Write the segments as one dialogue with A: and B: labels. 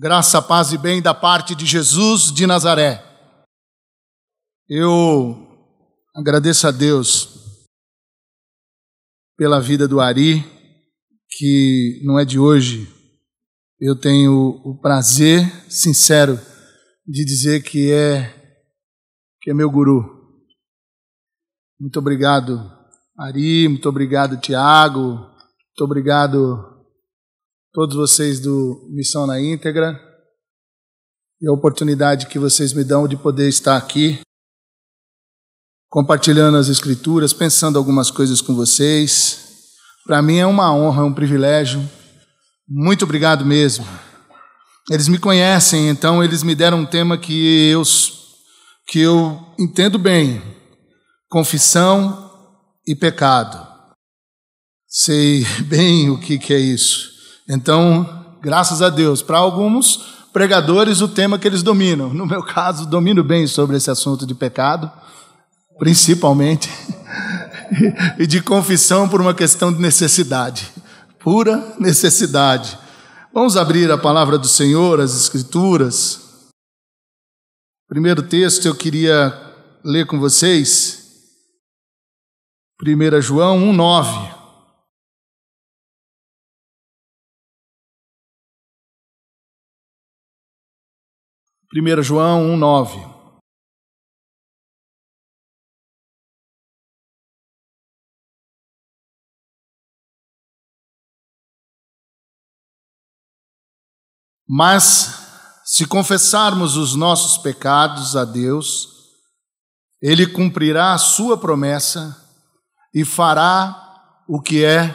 A: Graça, paz e bem da parte de Jesus de Nazaré. Eu agradeço a Deus pela vida do Ari, que não é de hoje. Eu tenho o prazer sincero de dizer que é meu guru. Muito obrigado, Ari, muito obrigado, Tiago, muito obrigado todos vocês do Missão na Íntegra e a oportunidade que vocês me dão de poder estar aqui compartilhando as Escrituras, pensando algumas coisas com vocês. Para mim é uma honra, é um privilégio. Muito obrigado mesmo. Eles me conhecem, então eles me deram um tema que eu entendo bem: confissão e pecado. Sei bem o que é isso. Então, graças a Deus, para alguns pregadores o tema que eles dominam. No meu caso, domino bem sobre esse assunto de pecado, principalmente, e de confissão por uma questão de necessidade, pura necessidade. Vamos abrir a palavra do Senhor, as Escrituras. Primeiro texto eu queria ler com vocês, 1 João 1,9. 1 João 1,9. Mas, se confessarmos os nossos pecados a Deus, Ele cumprirá a sua promessa e fará o que é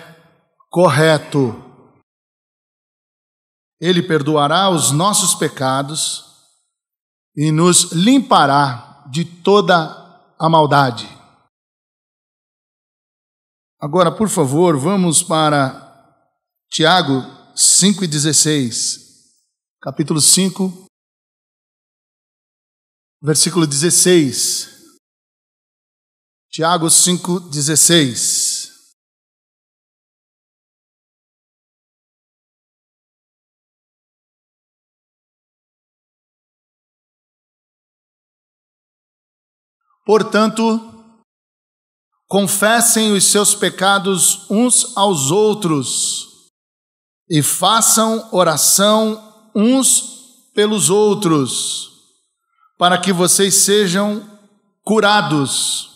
A: correto. Ele perdoará os nossos pecados e nos limpará de toda a maldade. Agora, por favor, vamos para Tiago 5,16. Capítulo 5, versículo 16. Tiago 5,16. Portanto, confessem os seus pecados uns aos outros e façam oração uns pelos outros, para que vocês sejam curados.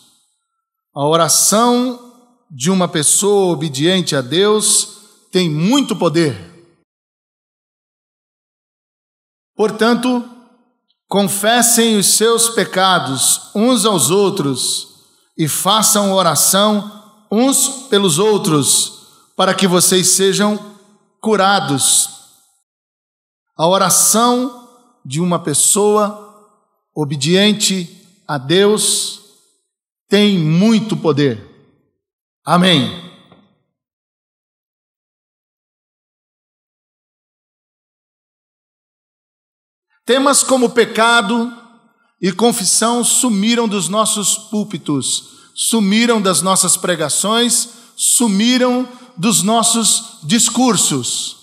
A: A oração de uma pessoa obediente a Deus tem muito poder. Portanto, confessem os seus pecados uns aos outros e façam oração uns pelos outros, para que vocês sejam curados. A oração de uma pessoa obediente a Deus tem muito poder. Amém. Temas como pecado e confissão sumiram dos nossos púlpitos, sumiram das nossas pregações, sumiram dos nossos discursos.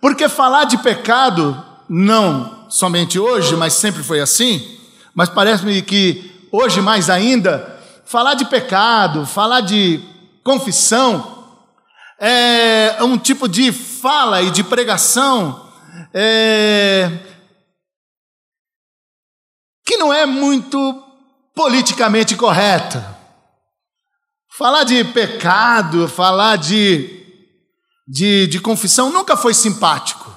A: Porque falar de pecado, não somente hoje, mas sempre foi assim, mas parece-me que hoje mais ainda, falar de pecado, falar de confissão, é um tipo de fala e de pregação que não é muito politicamente correta. Falar de pecado, falar de confissão nunca foi simpático.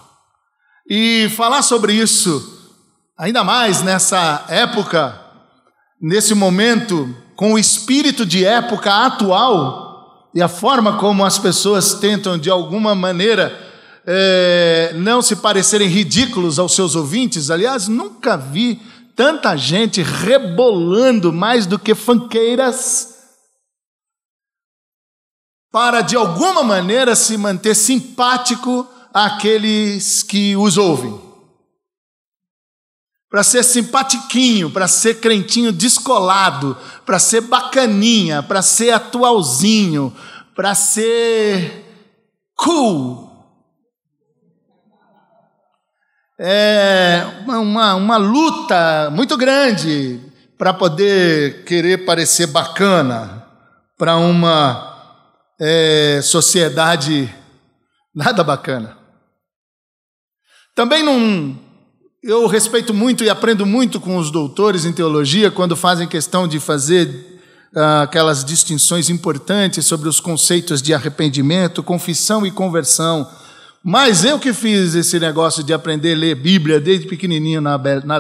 A: E falar sobre isso, ainda mais nessa época, nesse momento, com o espírito de época atual e a forma como as pessoas tentam de alguma maneira não se parecerem ridículos aos seus ouvintes. Aliás, nunca vi tanta gente rebolando mais do que fanqueiras para, de alguma maneira, se manter simpático àqueles que os ouvem. Para ser simpatiquinho, para ser crentinho descolado, para ser bacaninha, para ser atualzinho, para ser cool. uma luta muito grande para poder querer parecer bacana para uma sociedade nada bacana. Também eu respeito muito e aprendo muito com os doutores em teologia quando fazem questão de fazer aquelas distinções importantes sobre os conceitos de arrependimento, confissão e conversão. Mas eu que fiz esse negócio de aprender a ler Bíblia desde pequenininho na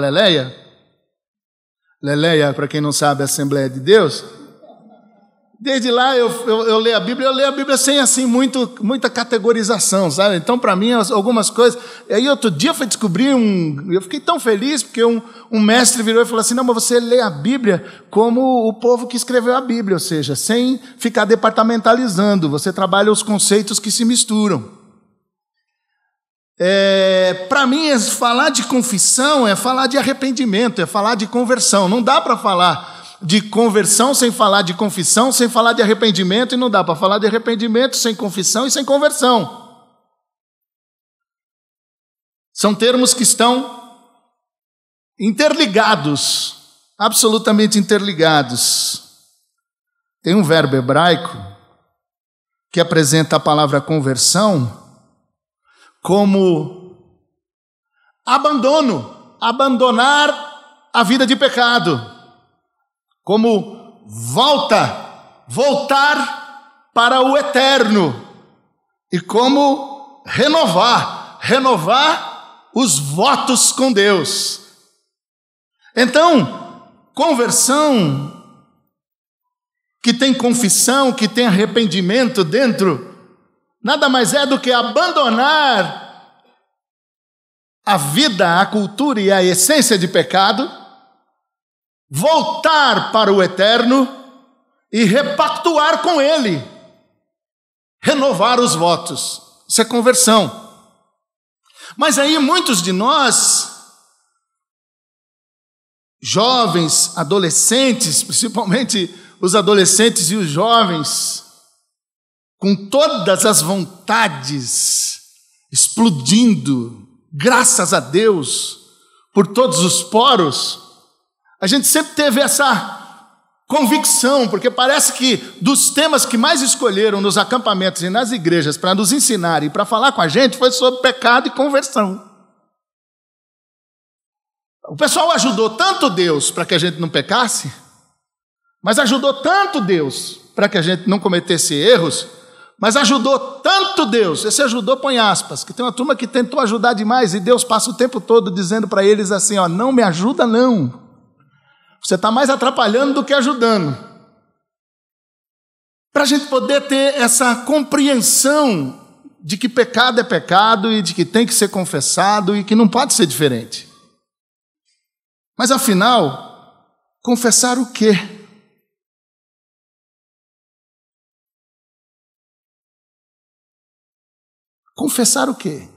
A: Leleia, para quem não sabe, Assembleia de Deus, desde lá eu leio a Bíblia sem assim muita categorização, sabe? Então para mim algumas coisas, e aí outro dia eu fui descobrir eu fiquei tão feliz porque um mestre virou e falou assim: não, mas você lê a Bíblia como o povo que escreveu a Bíblia, ou seja, sem ficar departamentalizando, você trabalha os conceitos que se misturam. Para mim, falar de confissão é falar de arrependimento, é falar de conversão. Não dá para falar de conversão sem falar de confissão, sem falar de arrependimento, e não dá para falar de arrependimento sem confissão e sem conversão. São termos que estão interligados, absolutamente interligados. Tem um verbo hebraico que apresenta a palavra conversão como abandonar a vida de pecado, como voltar para o eterno, e como renovar os votos com Deus. Então, conversão que tem confissão, que tem arrependimento dentro, nada mais é do que abandonar a vida, a cultura e a essência de pecado, voltar para o eterno e repactuar com ele, renovar os votos. Isso é conversão. Mas aí muitos de nós, jovens, adolescentes, principalmente os adolescentes e os jovens, com todas as vontades explodindo, graças a Deus, por todos os poros, a gente sempre teve essa convicção, porque parece que dos temas que mais escolheram nos acampamentos e nas igrejas para nos ensinar e para falar com a gente foi sobre pecado e conversão. O pessoal ajudou tanto Deus para que a gente não pecasse, mas ajudou tanto Deus para que a gente não cometesse erros, mas ajudou tanto Deus, esse ajudou põe aspas, que tem uma turma que tentou ajudar demais e Deus passa o tempo todo dizendo para eles assim, ó, não me ajuda não. Você está mais atrapalhando do que ajudando. Para a gente poder ter essa compreensão de que pecado é pecado e de que tem que ser confessado e que não pode ser diferente. Mas afinal, confessar o quê? Confessar o quê?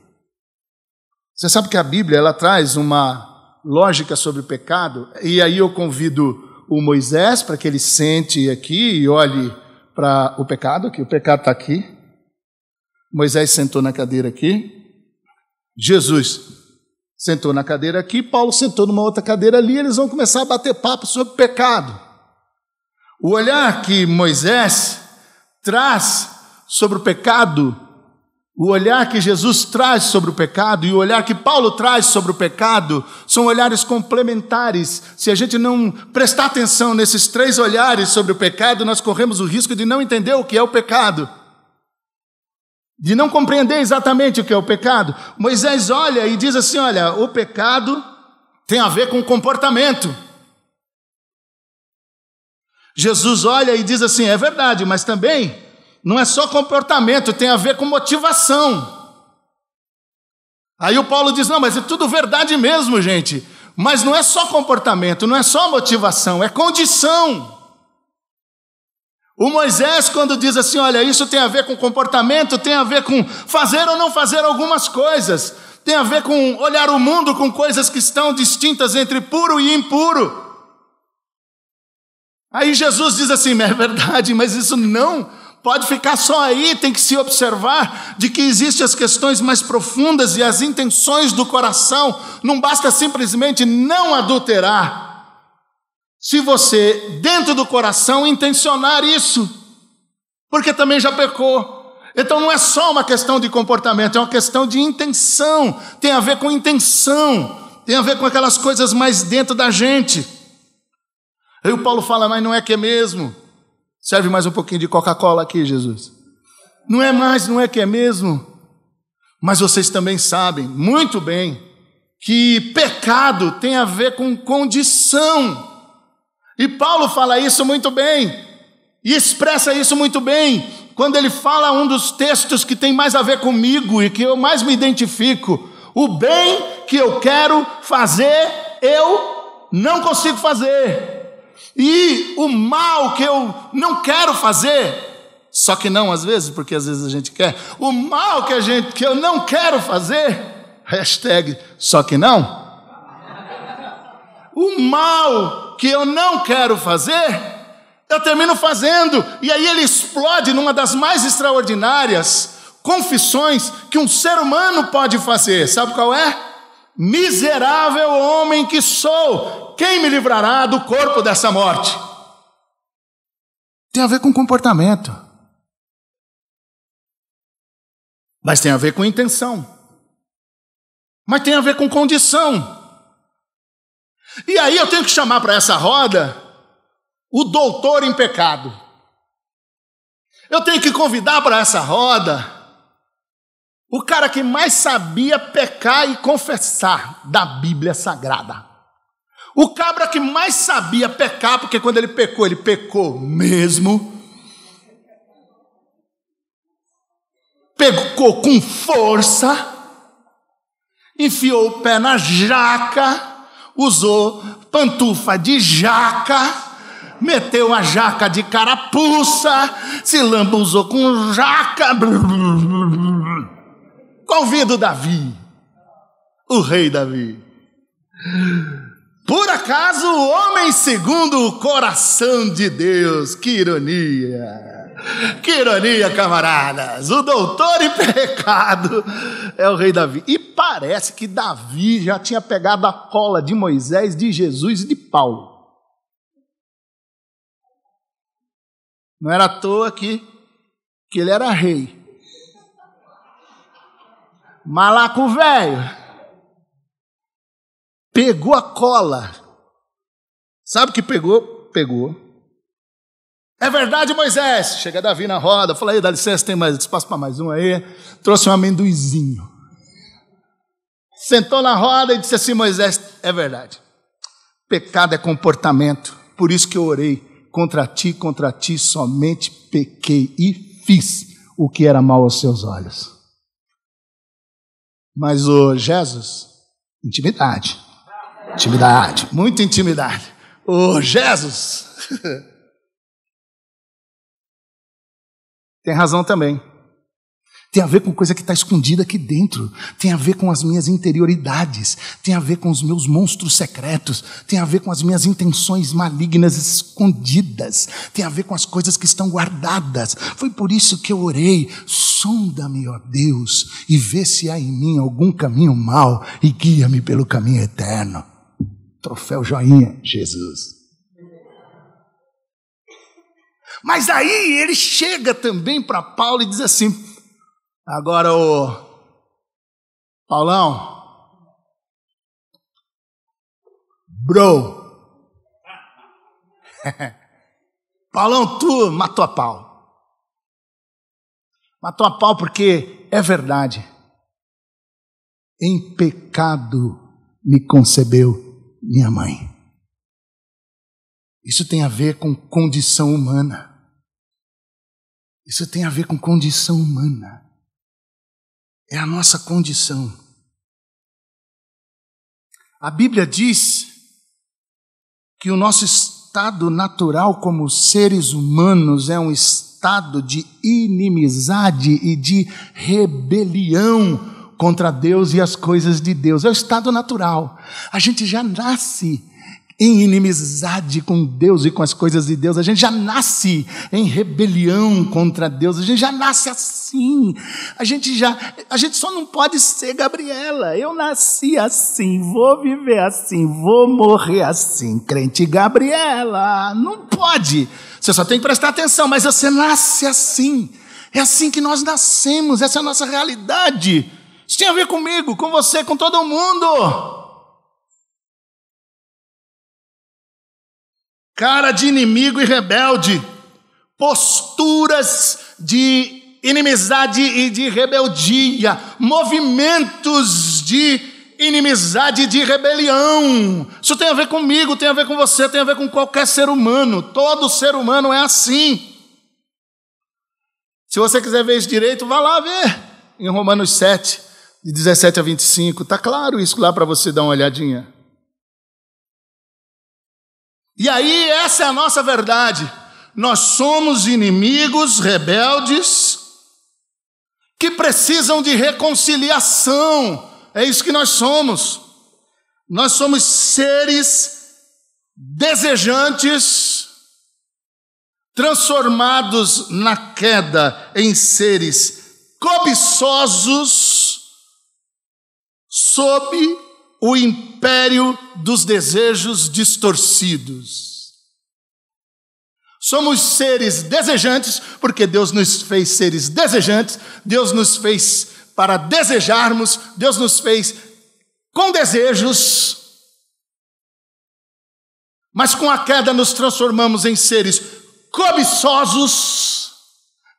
A: Você sabe que a Bíblia ela traz uma lógica sobre o pecado, e aí eu convido o Moisés para que ele sente aqui e olhe para o pecado, que o pecado está aqui. Moisés sentou na cadeira aqui, Jesus sentou na cadeira aqui, Paulo sentou numa outra cadeira ali, eles vão começar a bater papo sobre pecado. O olhar que Moisés traz sobre o pecado, o olhar que Jesus traz sobre o pecado e o olhar que Paulo traz sobre o pecado são olhares complementares. Se a gente não prestar atenção nesses três olhares sobre o pecado, nós corremos o risco de não entender o que é o pecado, de não compreender exatamente o que é o pecado. Moisés olha e diz assim, olha, o pecado tem a ver com comportamento. Jesus olha e diz assim, é verdade, mas também não é só comportamento, tem a ver com motivação. Aí o Paulo diz, não, mas é tudo verdade mesmo, gente. Mas não é só comportamento, não é só motivação, é condição. O Moisés, quando diz assim, olha, isso tem a ver com comportamento, tem a ver com fazer ou não fazer algumas coisas, tem a ver com olhar o mundo com coisas que estão distintas entre puro e impuro. Aí Jesus diz assim, é verdade, mas isso não pode ficar só aí, tem que se observar de que existem as questões mais profundas e as intenções do coração. Não basta simplesmente não adulterar. Se você, dentro do coração, intencionar isso, porque também já pecou. Então não é só uma questão de comportamento, é uma questão de intenção. Tem a ver com intenção, tem a ver com aquelas coisas mais dentro da gente. Aí o Paulo fala, mas não é que é mesmo? Serve mais um pouquinho de Coca-Cola aqui, Jesus. Não é mais, não é que é mesmo? Mas vocês também sabem muito bem que pecado tem a ver com condição. E Paulo fala isso muito bem, e expressa isso muito bem, quando ele fala um dos textos que tem mais a ver comigo e que eu mais me identifico. O bem que eu quero fazer, eu não consigo fazer. E o mal que eu não quero fazer, só que não às vezes, porque às vezes a gente quer. O mal que eu não quero fazer, hashtag só que não. O mal que eu não quero fazer, eu termino fazendo, e aí ele explode numa das mais extraordinárias confissões que um ser humano pode fazer. Sabe qual é? Miserável homem que sou, quem me livrará do corpo dessa morte? Tem a ver com comportamento, mas tem a ver com intenção, mas tem a ver com condição. E aí eu tenho que chamar para essa roda o doutor em pecado. Eu tenho que convidar para essa roda o cara que mais sabia pecar e confessar da Bíblia Sagrada. O cabra que mais sabia pecar, porque quando ele pecou mesmo. Pecou com força, enfiou o pé na jaca, usou pantufa de jaca, meteu a jaca de carapuça, se lambuzou com jaca. Convido Davi, o rei Davi. Por acaso, o homem segundo o coração de Deus. Que ironia, camaradas. O doutor em pecado é o rei Davi. E parece que Davi já tinha pegado a cola de Moisés, de Jesus e de Paulo. Não era à toa que ele era rei. Malaco velho pegou a cola. Sabe o que pegou? Pegou. É verdade, Moisés. Chega Davi na roda. Fala aí, dá licença, tem mais espaço para mais um aí. Trouxe um amendoizinho. Sentou na roda e disse assim, Moisés, é verdade. Pecado é comportamento. Por isso que eu orei. Contra ti somente pequei e fiz o que era mal aos seus olhos. Mas o Jesus, intimidade, muita intimidade. O Jesus, tem razão também. Tem a ver com coisa que está escondida aqui dentro. Tem a ver com as minhas interioridades. Tem a ver com os meus monstros secretos. Tem a ver com as minhas intenções malignas escondidas. Tem a ver com as coisas que estão guardadas. Foi por isso que eu orei. Sonda-me, ó Deus, e vê se há em mim algum caminho mau e guia-me pelo caminho eterno. Troféu joinha, Jesus. Mas aí ele chega também para Paulo e diz assim, agora, ô Paulão, bro, Paulão, tu matou a pau. Matou a pau porque é verdade. Em pecado me concebeu minha mãe. Isso tem a ver com condição humana. Isso tem a ver com condição humana. É a nossa condição. A Bíblia diz que o nosso estado natural como seres humanos é um estado de inimizade e de rebelião contra Deus e as coisas de Deus. É o estado natural. A gente já nasce em inimizade com Deus e com as coisas de Deus. A gente já nasce em rebelião contra Deus. A gente já nasce assim. A gente só não pode ser Gabriela. Eu nasci assim, vou viver assim, vou morrer assim. Crente Gabriela. Não pode. Você só tem que prestar atenção, mas você nasce assim. É assim que nós nascemos. Essa é a nossa realidade. Isso tem a ver comigo, com você, com todo mundo. Cara de inimigo e rebelde, posturas de inimizade e de rebeldia, movimentos de inimizade e de rebelião. Isso tem a ver comigo, tem a ver com você, tem a ver com qualquer ser humano. Todo ser humano é assim. Se você quiser ver isso direito, vá lá ver. Em Romanos 7, de 17 a 25, está claro isso lá para você dar uma olhadinha. E aí, essa é a nossa verdade. Nós somos inimigos rebeldes que precisam de reconciliação. É isso que nós somos. Nós somos seres desejantes, transformados na queda em seres cobiçosos, sob o império dos desejos distorcidos. Somos seres desejantes, porque Deus nos fez seres desejantes, Deus nos fez para desejarmos, Deus nos fez com desejos, mas com a queda nos transformamos em seres cobiçosos,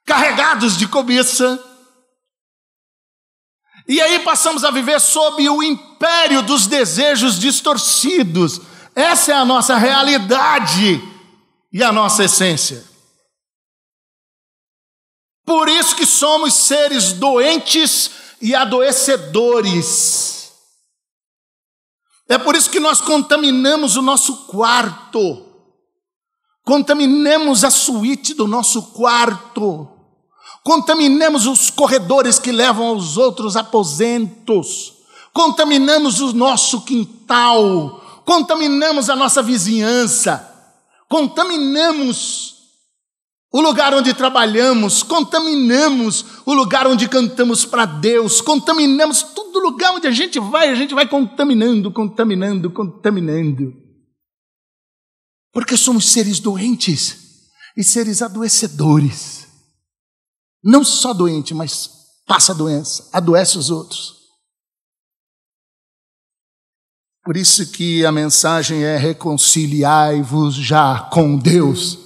A: carregados de cobiça, e aí passamos a viver sob o império dos desejos distorcidos. Essa é a nossa realidade e a nossa essência. Por isso que somos seres doentes e adoecedores. É por isso que nós contaminamos o nosso quarto. Contaminamos a suíte do nosso quarto. Contaminamos os corredores que levam aos outros aposentos, contaminamos o nosso quintal, contaminamos a nossa vizinhança, contaminamos o lugar onde trabalhamos, contaminamos o lugar onde cantamos para Deus, contaminamos todo lugar onde a gente vai contaminando. Porque somos seres doentes e seres adoecedores. Não só doente, mas passa a doença, adoece os outros. Por isso que a mensagem é: reconciliai-vos já com Deus.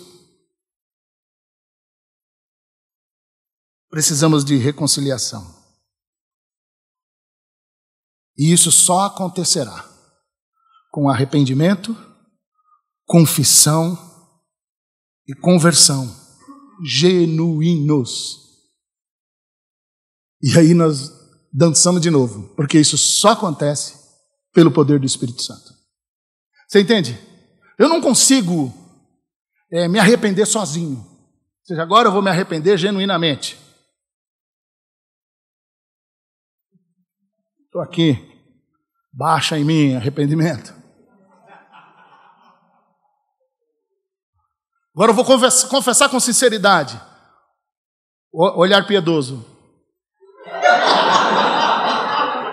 A: Precisamos de reconciliação. E isso só acontecerá com arrependimento, confissão e conversão genuínos. E aí nós dançamos de novo, porque isso só acontece pelo poder do Espírito Santo. Você entende? Eu não consigo me arrepender sozinho. Ou seja, agora eu vou me arrepender genuinamente. Estou aqui, baixa em mim arrependimento. Agora eu vou confessar com sinceridade. Olhar piedoso.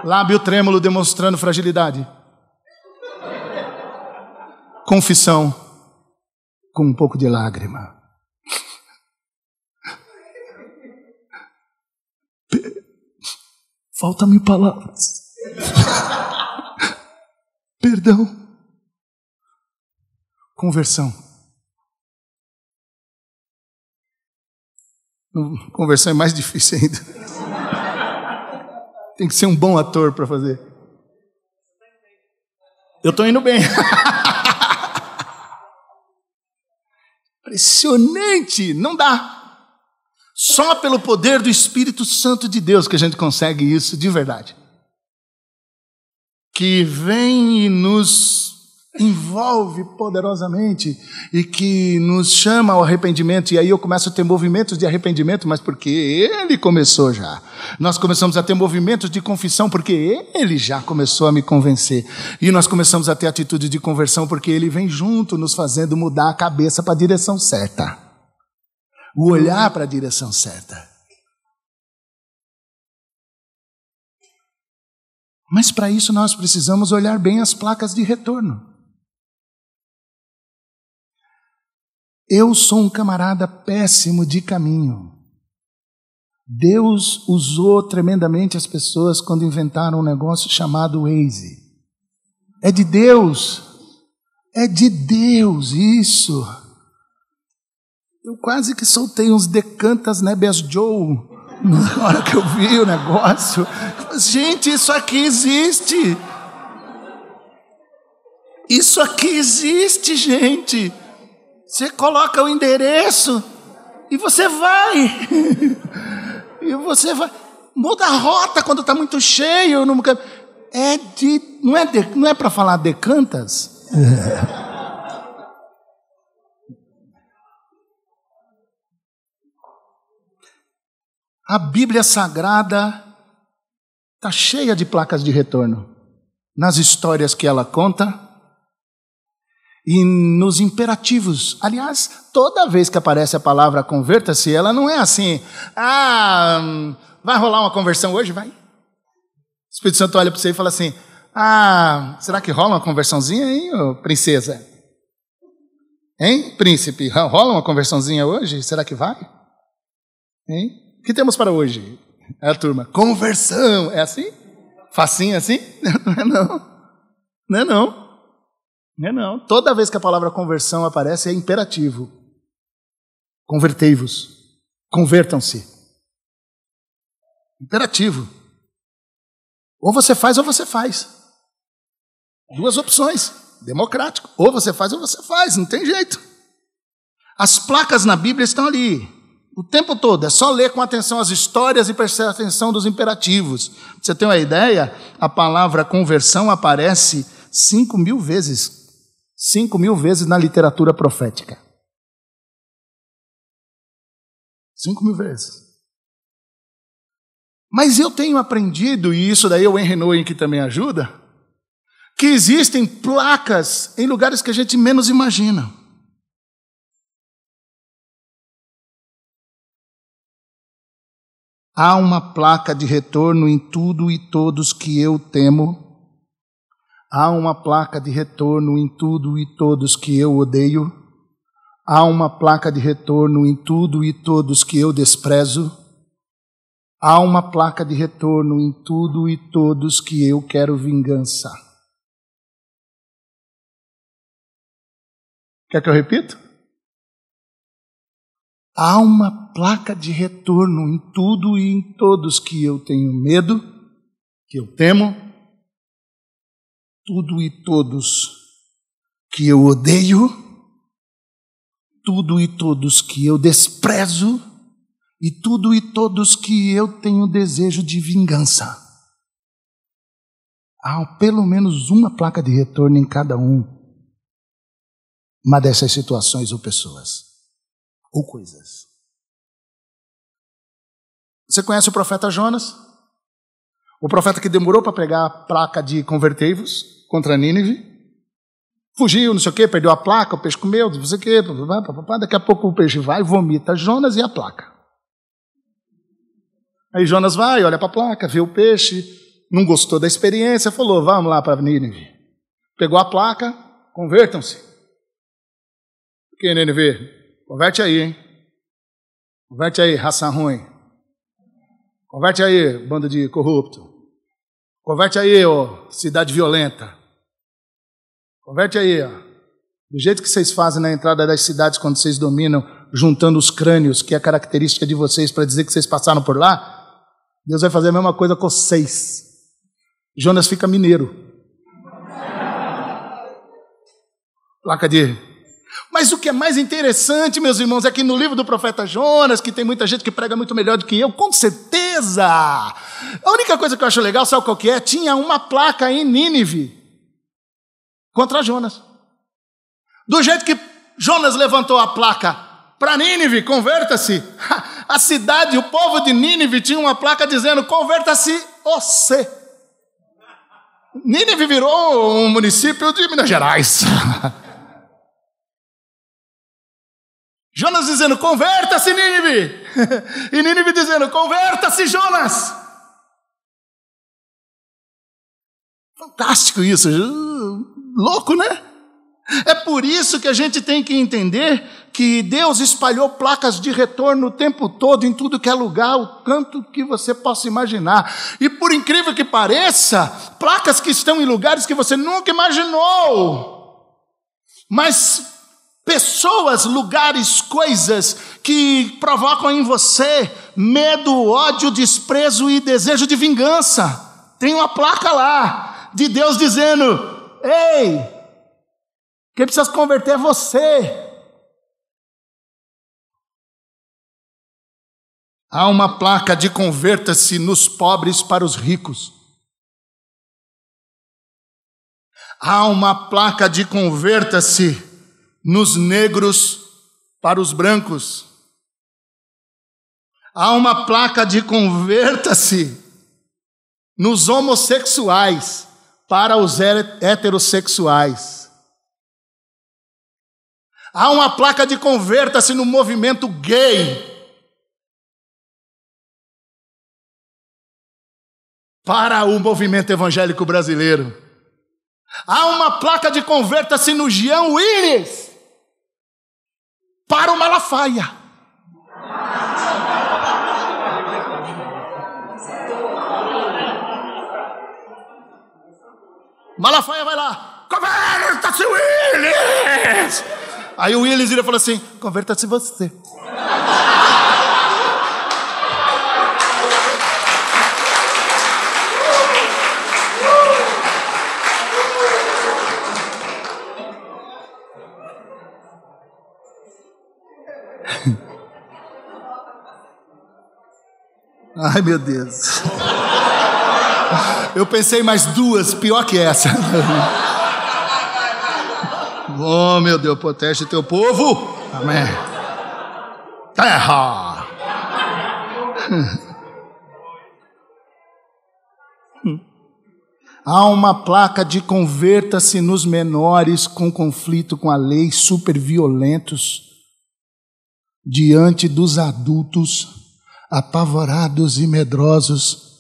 A: Lábio trêmulo demonstrando fragilidade. Confissão com um pouco de lágrima. Faltam-me palavras. Perdão. Conversão. Conversão é mais difícil ainda. Tem que ser um bom ator para fazer. Eu estou indo bem. Impressionante, não dá. Só pelo poder do Espírito Santo de Deus que a gente consegue isso de verdade. Que vem e nos envolve poderosamente e que nos chama ao arrependimento. E aí eu começo a ter movimentos de arrependimento, mas porque Ele começou já. Nós começamos a ter movimentos de confissão porque Ele já começou a me convencer. E nós começamos a ter atitude de conversão porque Ele vem junto nos fazendo mudar a cabeça para a direção certa. O olhar para a direção certa. Mas para isso nós precisamos olhar bem as placas de retorno. Eu sou um camarada péssimo de caminho. Deus usou tremendamente as pessoas quando inventaram um negócio chamado Waze. É de Deus. É de Deus isso. Eu quase que soltei uns decantas, né, Best Joe, na hora que eu vi o negócio. Gente, isso aqui existe. Isso aqui existe, gente. Você coloca o endereço e você vai. E você vai. Muda a rota quando está muito cheio. Não é para falar decantas? A Bíblia Sagrada está cheia de placas de retorno. Nas histórias que ela conta. E nos imperativos. Aliás, toda vez que aparece a palavra converta-se, ela não é assim, vai rolar uma conversão hoje? Vai. O Espírito Santo olha para você e fala assim, será que rola uma conversãozinha, hein, princesa? Hein, príncipe? Rola uma conversãozinha hoje? Será que vai? Hein? O que temos para hoje? A turma, conversão. É assim? Facinho assim? Não é não. Não é não. Não é não. Toda vez que a palavra conversão aparece é imperativo. Convertei-vos. Convertam-se. Imperativo. Ou você faz ou você faz. Duas opções. Democrático. Ou você faz ou você faz. Não tem jeito. As placas na Bíblia estão ali. O tempo todo. É só ler com atenção as histórias e prestar atenção dos imperativos. Pra você ter uma ideia, a palavra conversão aparece 5.000 vezes. 5.000 vezes na literatura profética. 5.000 vezes. Mas eu tenho aprendido, e isso daí é o Henry Nouwen que também ajuda, que existem placas em lugares que a gente menos imagina. Há uma placa de retorno em tudo e todos que eu temo. Há uma placa de retorno em tudo e todos que eu odeio. Há uma placa de retorno em tudo e todos que eu desprezo. Há uma placa de retorno em tudo e todos que eu quero vingança. Quer que eu repita? Há uma placa de retorno em tudo e em todos que eu tenho medo, que eu temo. Tudo e todos que eu odeio, tudo e todos que eu desprezo, e tudo e todos que eu tenho desejo de vingança. Há pelo menos uma placa de retorno em cada uma dessas situações ou pessoas, ou coisas. Você conhece o profeta Jonas? O profeta que demorou para pregar a placa de convertei-vos contra Nínive. Fugiu, não sei o quê, perdeu a placa, o peixe comeu, não sei o quê. Daqui a pouco o peixe vai, vomita Jonas e a placa. Aí Jonas vai, olha para a placa, vê o peixe, não gostou da experiência, falou, vamos lá para Nínive. Pegou a placa, convertam-se. O que, Nínive? Converte aí, hein? Converte aí, raça ruim. Converte aí, bando de corrupto. Converte aí, ó, cidade violenta. Converte aí, ó. Do jeito que vocês fazem na entrada das cidades quando vocês dominam, juntando os crânios, que é a característica de vocês, para dizer que vocês passaram por lá, Deus vai fazer a mesma coisa com vocês. Jonas fica mineiro. Placa de... Mas o que é mais interessante, meus irmãos, é que no livro do profeta Jonas, que tem muita gente que prega muito melhor do que eu, com certeza. A única coisa que eu acho legal, sabe qual que é? Tinha uma placa em Nínive. contra Jonas. Do jeito que Jonas levantou a placa para Nínive, converta-se. A cidade, o povo de Nínive tinha uma placa dizendo, converta-se você. Nínive virou um município de Minas Gerais. Jonas dizendo, converta-se, Nínive. E Nínive dizendo, converta-se, Jonas. Fantástico isso. Louco, né? É por isso que a gente tem que entender que Deus espalhou placas de retorno o tempo todo, em tudo que é lugar, o tanto que você possa imaginar. E por incrível que pareça, placas que estão em lugares que você nunca imaginou. Mas pessoas, lugares, coisas que provocam em você medo, ódio, desprezo e desejo de vingança. Tem uma placa lá de Deus dizendo, ei, quem precisa se converter é você. Há uma placa de converta-se nos pobres para os ricos. Há uma placa de converta-se nos negros para os brancos. Há uma placa de converta-se nos homossexuais para os heterossexuais. Há uma placa de converta-se no movimento gay para o movimento evangélico brasileiro. Há uma placa de converta-se no Jean Willis para o Malafaia. Malafaia vai lá, converta-se, Willis! Aí o Willis vira e fala assim, converta-se você. Ai, meu Deus. Eu pensei mais duas, pior que essa. Oh, meu Deus, protege teu povo. Amém. Terra. Há uma placa de converta-se nos menores com conflito com a lei, super violentos, diante dos adultos, apavorados e medrosos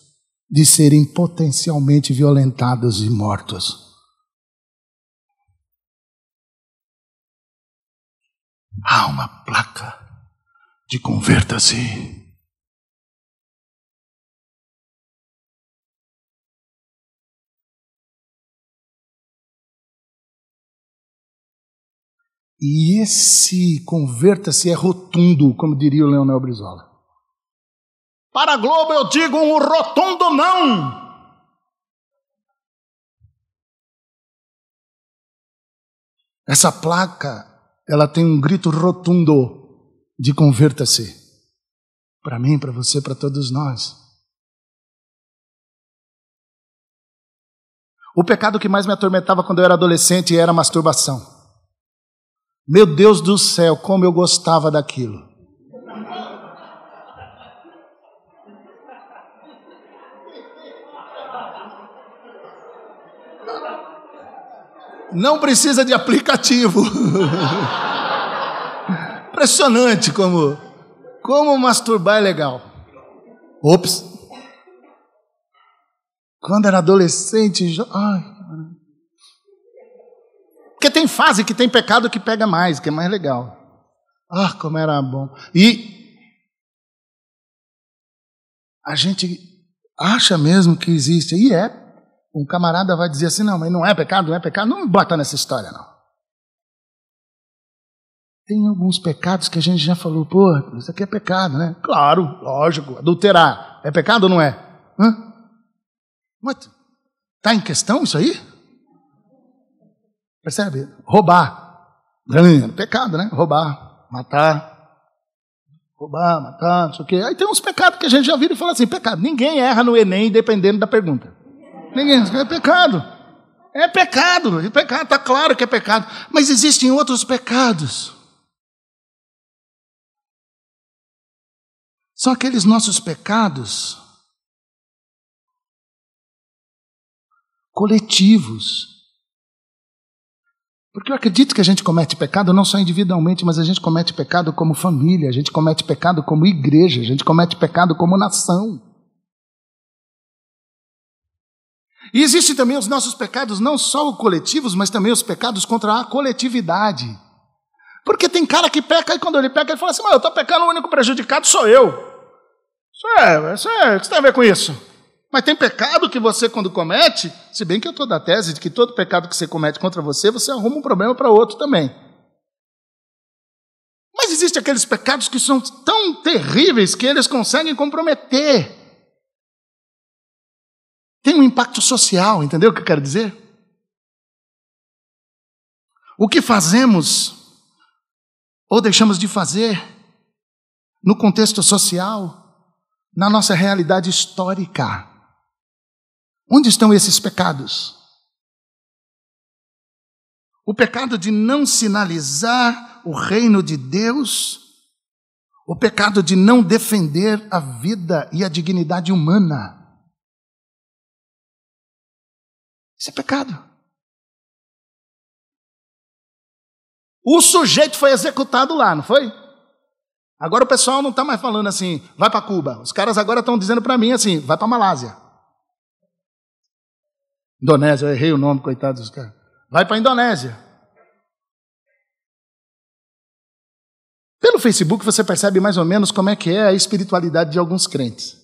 A: de serem potencialmente violentados e mortos. Há uma placa de converta-se. E esse converta-se é rotundo, como diria o Leonel Brizola. Para a Globo eu digo um rotundo não. Essa placa, ela tem um grito rotundo de converta-se. Para mim, para você, para todos nós. O pecado que mais me atormentava quando eu era adolescente era a masturbação. Meu Deus do céu, como eu gostava daquilo. Não precisa de aplicativo. Impressionante como masturbar é legal. Ops. Quando era adolescente, porque tem fase que tem pecado que pega mais, que é mais legal. Ah, como era bom. E a gente acha mesmo que existe. E é. Um camarada vai dizer assim, não, mas não é pecado, não é pecado. Não me bota nessa história, não. Tem alguns pecados que a gente já falou, pô, isso aqui é pecado, né? Claro, lógico. Adulterar, é pecado ou não é? Mas está em questão isso aí? Percebe? Roubar. Pecado, né? Roubar, matar. Roubar, matar, não sei o quê. Aí tem uns pecados que a gente já vira e fala assim, pecado. Ninguém erra no Enem dependendo da pergunta. Ninguém, é pecado. É pecado, está claro que é pecado. Mas existem outros pecados. São aqueles nossos pecados coletivos. Porque eu acredito que a gente comete pecado não só individualmente, mas a gente comete pecado como família, a gente comete pecado como igreja, a gente comete pecado como nação. E existem também os nossos pecados, não só coletivos, mas também os pecados contra a coletividade. Porque tem cara que peca e quando ele peca, ele fala assim, mas eu estou pecando, o único prejudicado sou eu. Isso o que tem a ver com isso? Mas tem pecado que você, quando comete, se bem que eu estou da tese de que todo pecado que você comete contra você, você arruma um problema para outro também. Mas existem aqueles pecados que são tão terríveis que eles conseguem comprometer. Tem um impacto social, entendeu o que eu quero dizer? O que fazemos ou deixamos de fazer no contexto social, na nossa realidade histórica. Onde estão esses pecados? O pecado de não sinalizar o reino de Deus, o pecado de não defender a vida e a dignidade humana. Isso é pecado. O sujeito foi executado lá, não foi? Agora o pessoal não está mais falando assim, vai para Cuba. Os caras agora estão dizendo para mim assim, vai para Malásia. Indonésia, eu errei o nome, coitado dos caras. Vai para a Indonésia. Pelo Facebook você percebe mais ou menos como é que é a espiritualidade de alguns crentes.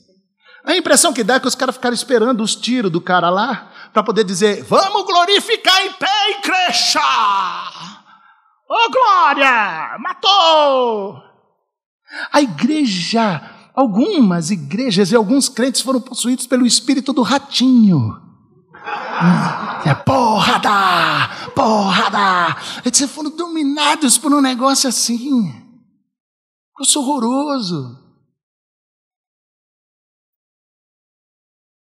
A: A impressão que dá é que os caras ficaram esperando os tiros do cara lá para poder dizer, vamos glorificar em pé, igreja! Ô glória! Matou! A igreja, algumas igrejas e alguns crentes foram possuídos pelo espírito do ratinho. É porrada, porrada. Eles foram dominados por um negócio assim. Isso é horroroso.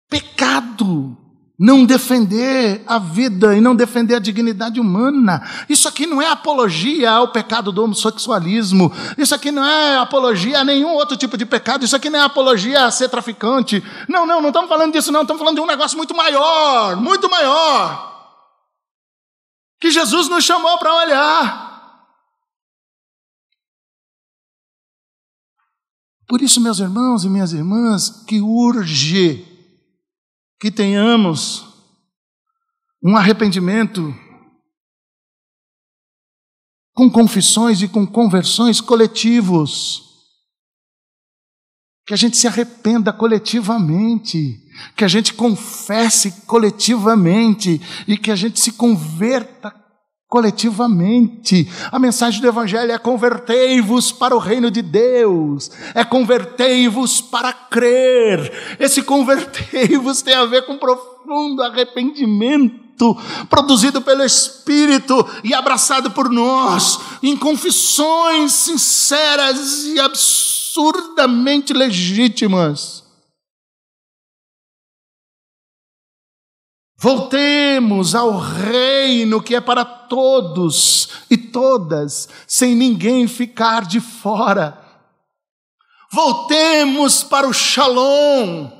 A: Pecado. Não defender a vida e não defender a dignidade humana. Isso aqui não é apologia ao pecado do homossexualismo. Isso aqui não é apologia a nenhum outro tipo de pecado. Isso aqui não é apologia a ser traficante. Não estamos falando disso não. Estamos falando de um negócio muito maior, que Jesus nos chamou para olhar. Por isso, meus irmãos e minhas irmãs, que urge que tenhamos um arrependimento com confissões e com conversões coletivos. Que a gente se arrependa coletivamente, que a gente confesse coletivamente e que a gente se converta coletivamente. A mensagem do Evangelho é convertei-vos para o reino de Deus, é convertei-vos para crer. Esse convertei-vos tem a ver com profundo arrependimento, produzido pelo Espírito e abraçado por nós, em confissões sinceras e absurdamente legítimas. Voltemos ao reino que é para todos e todas, sem ninguém ficar de fora. Voltemos para o Shalom,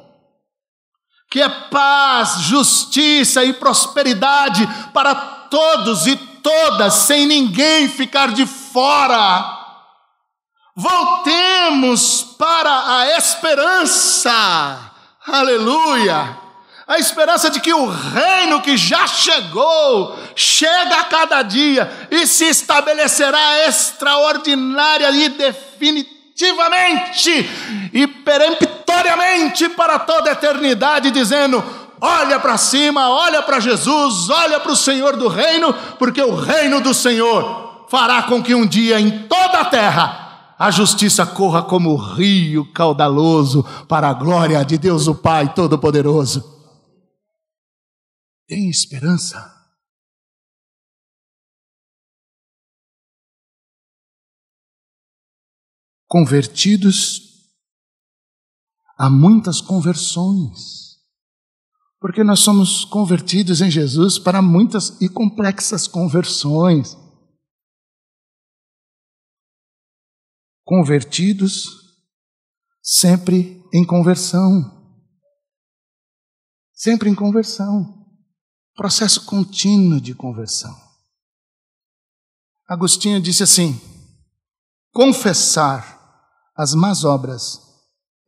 A: que é paz, justiça e prosperidade para todos e todas, sem ninguém ficar de fora. Voltemos para a esperança, aleluia, a esperança de que o reino que já chegou, chega a cada dia e se estabelecerá extraordinária e definitivamente e peremptoriamente para toda a eternidade, dizendo, olha para cima, olha para Jesus, olha para o Senhor do reino, porque o reino do Senhor fará com que um dia em toda a terra a justiça corra como rio caudaloso para a glória de Deus o Pai Todo-Poderoso. Tem esperança. Convertidos, há muitas conversões. Porque nós somos convertidos em Jesus para muitas e complexas conversões. Convertidos sempre em conversão. Sempre em conversão. Processo contínuo de conversão. Agostinho disse assim: confessar as más obras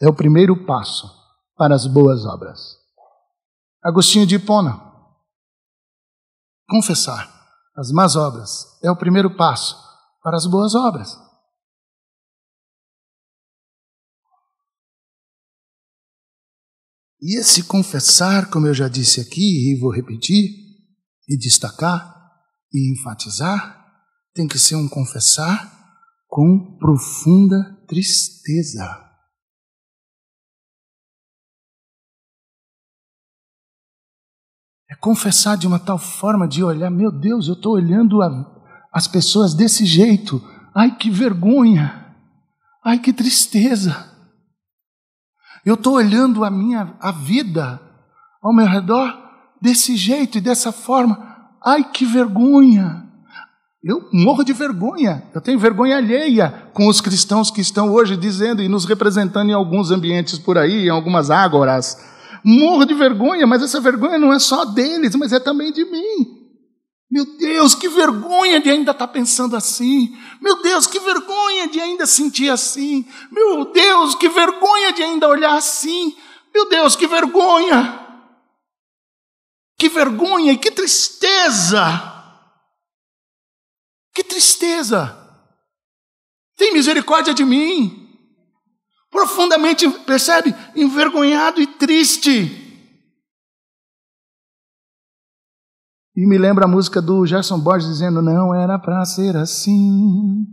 A: é o primeiro passo para as boas obras. Agostinho de Hipona. Confessar as más obras é o primeiro passo para as boas obras. E esse confessar, como eu já disse aqui, e vou repetir, e destacar, e enfatizar, tem que ser um confessar com profunda tristeza. É confessar de uma tal forma de olhar, meu Deus, eu estou olhando as pessoas desse jeito. Ai, que vergonha. Ai, que tristeza. Eu estou olhando a vida ao meu redor desse jeito e dessa forma. Ai, que vergonha. Eu morro de vergonha. Eu tenho vergonha alheia com os cristãos que estão hoje dizendo e nos representando em alguns ambientes por aí, em algumas ágoras. Morro de vergonha, mas essa vergonha não é só deles, mas é também de mim. Meu Deus, que vergonha de ainda estar pensando assim. Meu Deus, que vergonha de ainda sentir assim. Meu Deus, que vergonha de ainda olhar assim. Meu Deus, que vergonha. Que vergonha e que tristeza. Que tristeza. Tem misericórdia de mim. Profundamente, percebe? Envergonhado e triste. E me lembra a música do Gerson Borges dizendo, não era para ser assim.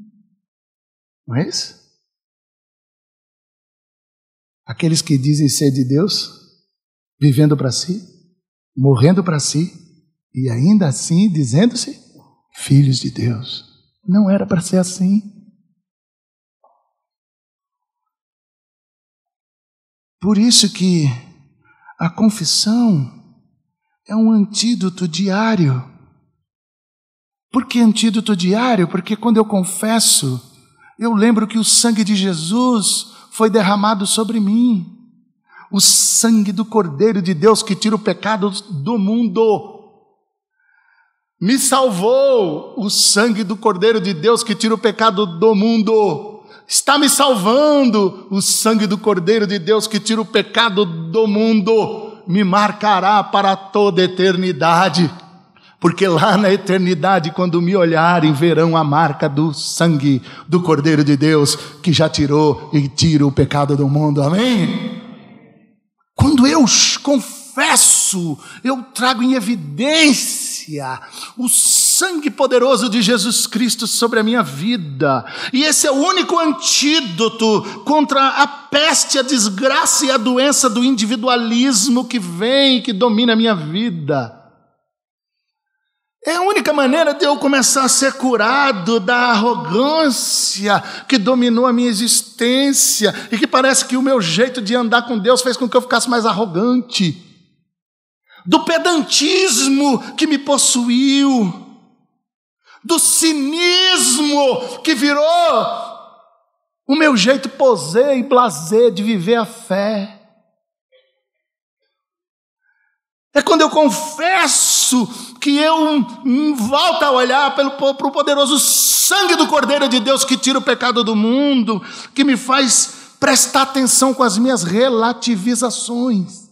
A: Não é isso? Aqueles que dizem ser de Deus, vivendo para si, morrendo para si, e ainda assim dizendo-se filhos de Deus. Não era para ser assim. Por isso que a confissão é um antídoto diário. Por que antídoto diário? Porque quando eu confesso, eu lembro que o sangue de Jesus foi derramado sobre mim. O sangue do Cordeiro de Deus que tira o pecado do mundo. Me salvou o sangue do Cordeiro de Deus que tira o pecado do mundo. Está me salvando o sangue do Cordeiro de Deus que tira o pecado do mundo. Me marcará para toda a eternidade, porque lá na eternidade, quando me olharem, verão a marca do sangue do Cordeiro de Deus, que já tirou e tira o pecado do mundo, amém? Quando eu confesso, eu trago em evidência o sangue poderoso de Jesus Cristo sobre a minha vida, e esse é o único antídoto contra a peste, a desgraça e a doença do individualismo que vem, que domina a minha vida. É a única maneira de eu começar a ser curado da arrogância que dominou a minha existência e que parece que o meu jeito de andar com Deus fez com que eu ficasse mais arrogante, do pedantismo que me possuiu, do cinismo que virou o meu jeito posé e blasé de viver a fé. É quando eu confesso que eu volto a olhar para o poderoso sangue do Cordeiro de Deus que tira o pecado do mundo, que me faz prestar atenção com as minhas relativizações.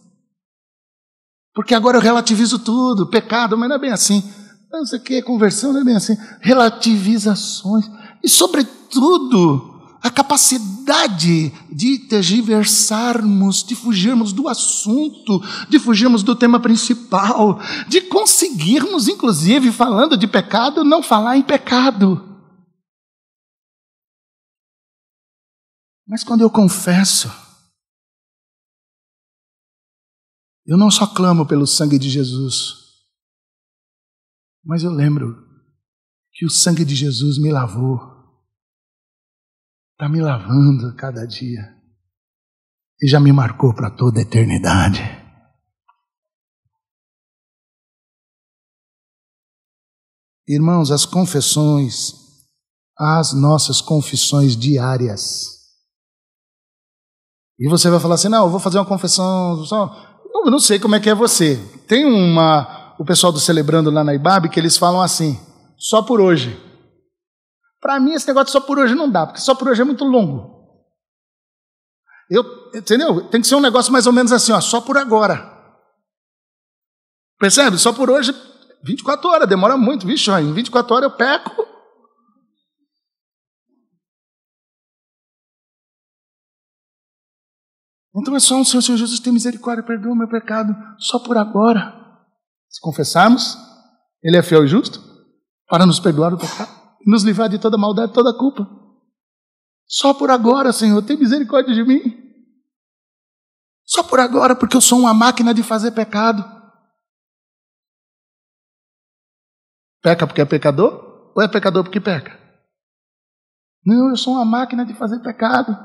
A: Porque agora eu relativizo tudo, pecado, mas não é bem assim. Não sei o que, conversão não é bem assim. Relativizações. E, sobretudo, a capacidade de tergiversarmos, de fugirmos do assunto, de fugirmos do tema principal, de conseguirmos, inclusive, falando de pecado, não falar em pecado. Mas quando eu confesso, eu não só clamo pelo sangue de Jesus, mas eu lembro que o sangue de Jesus me lavou, está me lavando a cada dia e já me marcou para toda a eternidade. Irmãos, as confissões, as nossas confissões diárias. E você vai falar assim, não, eu vou fazer uma confissão só. Eu não sei como é que é você. Tem o pessoal do Celebrando lá na IBAB que eles falam assim, só por hoje. Para mim esse negócio de só por hoje não dá, porque só por hoje é muito longo. Entendeu? Tem que ser um negócio mais ou menos assim, ó, só por agora. Percebe? Só por hoje, 24 horas, demora muito, vixe, ó, em 24 horas eu peco. Então é só um Senhor Jesus, tem misericórdia, perdoa o meu pecado, só por agora. Se confessarmos, Ele é fiel e justo para nos perdoar o pecado e nos livrar de toda maldade, toda culpa. Só por agora, Senhor, tem misericórdia de mim. Só por agora, porque eu sou uma máquina de fazer pecado. Peca porque é pecador? Ou é pecador porque peca? Não, eu sou uma máquina de fazer pecado.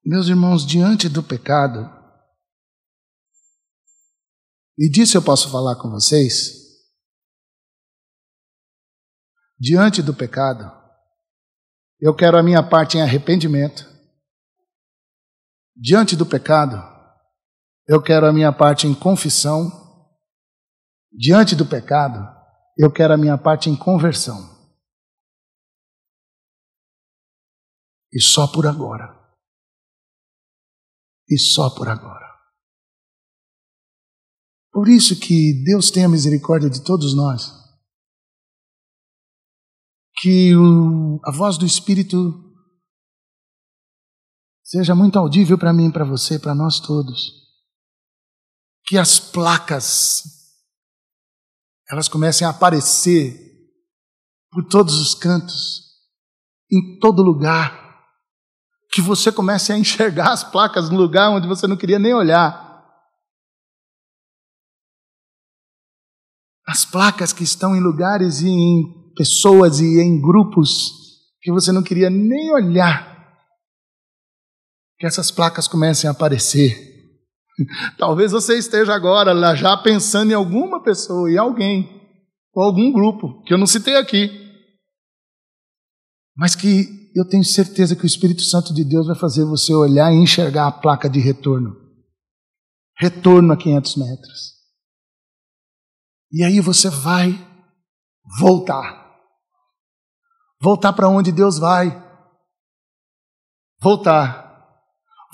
A: Meus irmãos, diante do pecado, e disso eu posso falar com vocês, diante do pecado, eu quero a minha parte em arrependimento. Diante do pecado, eu quero a minha parte em confissão. Diante do pecado, eu quero a minha parte em conversão. E só por agora. E só por agora. Por isso que Deus tenha misericórdia de todos nós. Que a voz do Espírito seja muito audível para mim, para você, para nós todos. Que as placas, elas comecem a aparecer por todos os cantos, em todo lugar. Que você comece a enxergar as placas no lugar onde você não queria nem olhar. As placas que estão em lugares e em pessoas e em grupos que você não queria nem olhar. Que essas placas comecem a aparecer. Talvez você esteja agora lá já pensando em alguma pessoa, em alguém, ou algum grupo, que eu não citei aqui. Mas que eu tenho certeza que o Espírito Santo de Deus vai fazer você olhar e enxergar a placa de retorno. Retorno a 500 metros. E aí você vai voltar. Voltar para onde Deus vai. Voltar.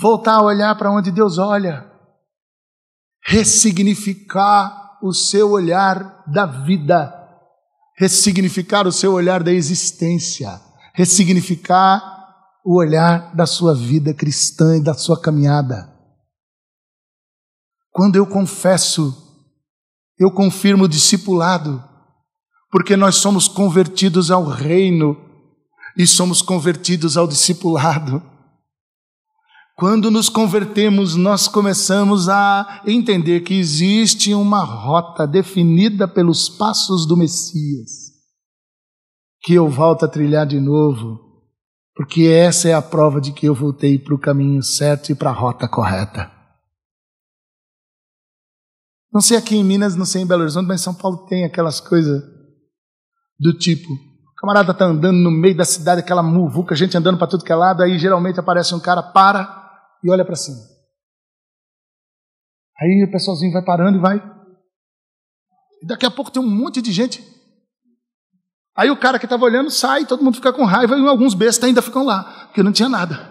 A: Voltar a olhar para onde Deus olha. Ressignificar o seu olhar da vida. Ressignificar o seu olhar da existência. Ressignificar o olhar da sua vida cristã e da sua caminhada. Quando eu confesso, eu confirmo o discipulado, porque nós somos convertidos ao reino e somos convertidos ao discipulado. Quando nos convertemos, nós começamos a entender que existe uma rota definida pelos passos do Messias, que eu volto a trilhar de novo, porque essa é a prova de que eu voltei para o caminho certo e para a rota correta. Não sei aqui em Minas, não sei em Belo Horizonte, mas em São Paulo tem aquelas coisas do tipo, o camarada está andando no meio da cidade, aquela muvuca, gente andando para tudo que é lado, aí geralmente aparece um cara, para e olha para cima. Aí o pessoalzinho vai parando e vai. E daqui a pouco tem um monte de gente. Aí o cara que estava olhando sai, todo mundo fica com raiva e alguns bestas ainda ficam lá, porque não tinha nada.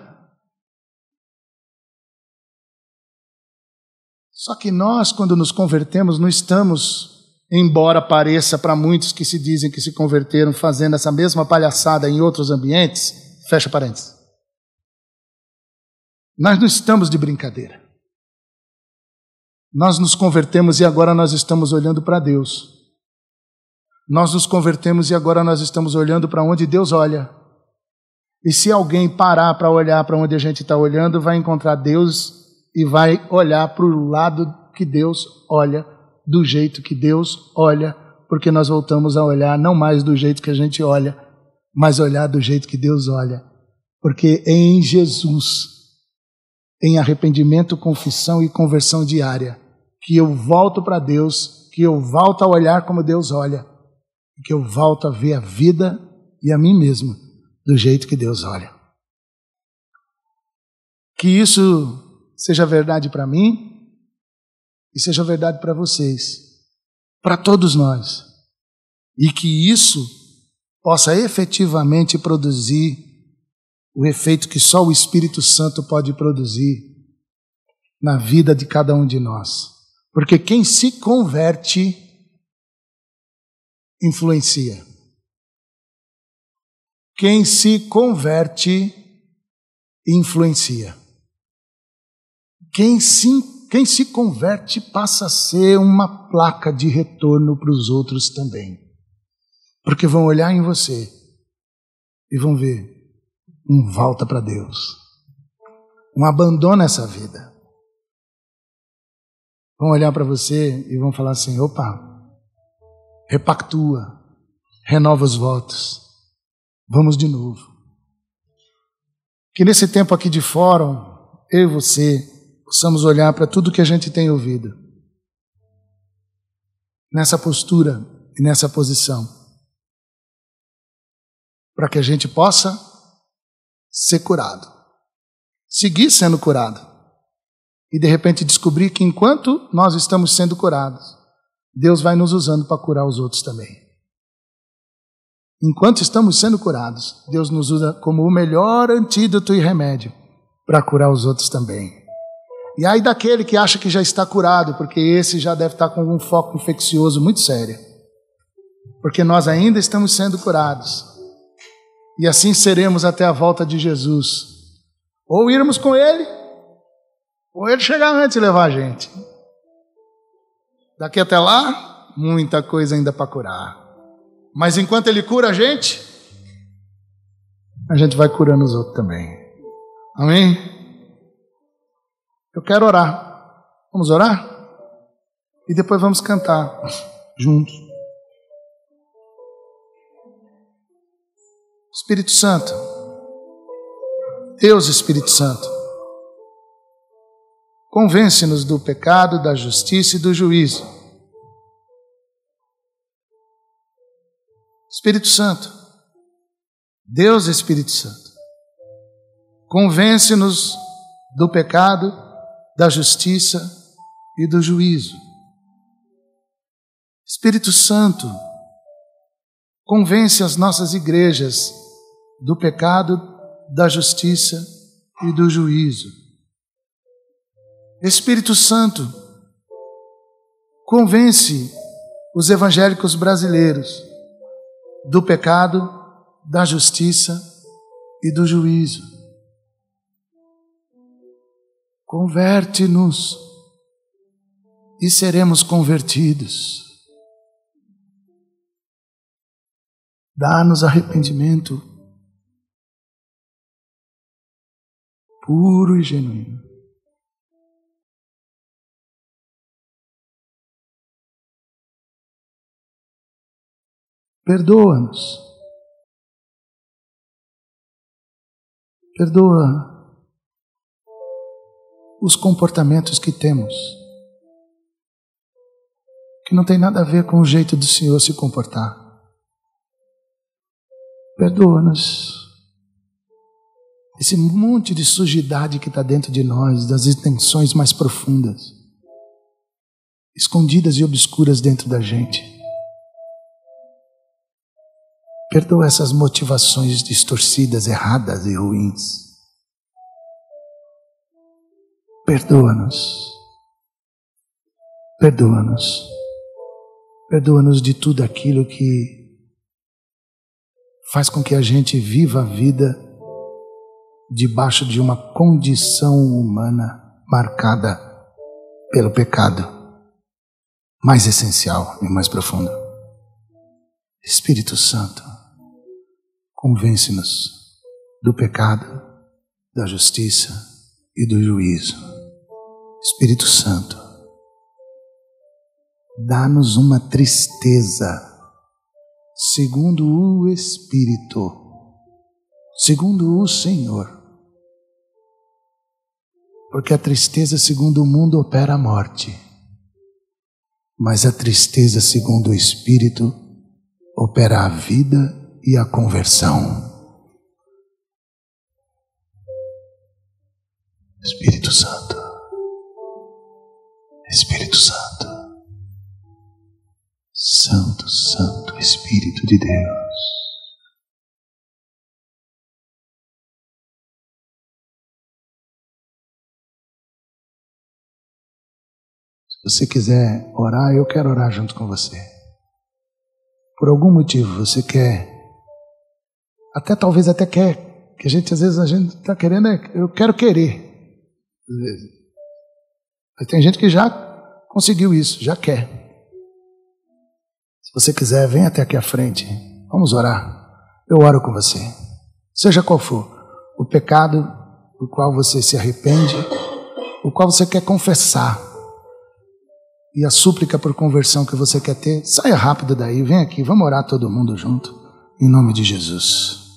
A: Só que nós, quando nos convertemos, não estamos, embora pareça para muitos que se dizem que se converteram fazendo essa mesma palhaçada em outros ambientes, fecha parênteses. Nós não estamos de brincadeira. Nós nos convertemos e agora nós estamos olhando para Deus. Nós nos convertemos e agora nós estamos olhando para onde Deus olha. E se alguém parar para olhar para onde a gente está olhando, vai encontrar Deus e vai olhar para o lado que Deus olha, do jeito que Deus olha, porque nós voltamos a olhar não mais do jeito que a gente olha, mas olhar do jeito que Deus olha. Porque em Jesus, em arrependimento, confissão e conversão diária, que eu volto para Deus, que eu volto a olhar como Deus olha, e que eu volto a ver a vida e a mim mesmo do jeito que Deus olha. Que isso seja verdade para mim e seja verdade para vocês, para todos nós. E que isso possa efetivamente produzir o efeito que só o Espírito Santo pode produzir na vida de cada um de nós. Porque quem se converte influencia. Quem se converte influencia. Quem se converte passa a ser uma placa de retorno para os outros também. Porque vão olhar em você e vão ver volta para Deus. Abandona essa vida. Vão olhar para você e vão falar assim, opa, repactua, renova os votos, vamos de novo. Que nesse tempo aqui de fórum, eu e você, possamos olhar para tudo que a gente tem ouvido, nessa postura e nessa posição, para que a gente possa ser curado, seguir sendo curado, e de repente descobrir que enquanto nós estamos sendo curados, Deus vai nos usando para curar os outros também. Enquanto estamos sendo curados, Deus nos usa como o melhor antídoto e remédio para curar os outros também. E aí daquele que acha que já está curado, porque esse já deve estar com um foco infeccioso muito sério. Porque nós ainda estamos sendo curados. E assim seremos até a volta de Jesus. Ou irmos com Ele, ou Ele chegar antes e levar a gente. Daqui até lá, muita coisa ainda para curar. Mas enquanto Ele cura a gente vai curando os outros também. Amém? Eu quero orar. Vamos orar? E depois vamos cantar juntos. Espírito Santo, Deus Espírito Santo, convence-nos do pecado, da justiça e do juízo. Espírito Santo, Deus Espírito Santo, convence-nos do pecado, da justiça e do juízo. Espírito Santo, convence as nossas igrejas do pecado, da justiça e do juízo. Espírito Santo, convence os evangélicos brasileiros do pecado, da justiça e do juízo. Converte-nos e seremos convertidos. Dá-nos arrependimento puro e genuíno. Perdoa-nos. Perdoa os comportamentos que temos, que não tem nada a ver com o jeito do Senhor se comportar. Perdoa-nos esse monte de sujidade que está dentro de nós, das intenções mais profundas, escondidas e obscuras dentro da gente. Perdoa essas motivações distorcidas, erradas e ruins. Perdoa-nos. Perdoa-nos. Perdoa-nos de tudo aquilo que faz com que a gente viva a vida debaixo de uma condição humana marcada pelo pecado mais essencial e mais profundo. Espírito Santo, convence-nos do pecado, da justiça e do juízo. Espírito Santo, dá-nos uma tristeza segundo o Espírito, segundo o Senhor. Porque a tristeza segundo o mundo opera a morte, mas a tristeza, segundo o Espírito, opera a vida e a conversão. Espírito Santo, Espírito Santo, Santo, Santo Espírito de Deus. Se você quiser orar, eu quero orar junto com você. Por algum motivo você quer, talvez quer, que a gente às vezes está querendo, eu quero querer. Às vezes. Mas tem gente que já conseguiu isso, já quer. Se você quiser, vem até aqui à frente. Vamos orar. Eu oro com você. Seja qual for o pecado do qual você se arrepende, o qual você quer confessar, e a súplica por conversão que você quer ter, saia rápido daí, vem aqui, vamos orar todo mundo junto, em nome de Jesus.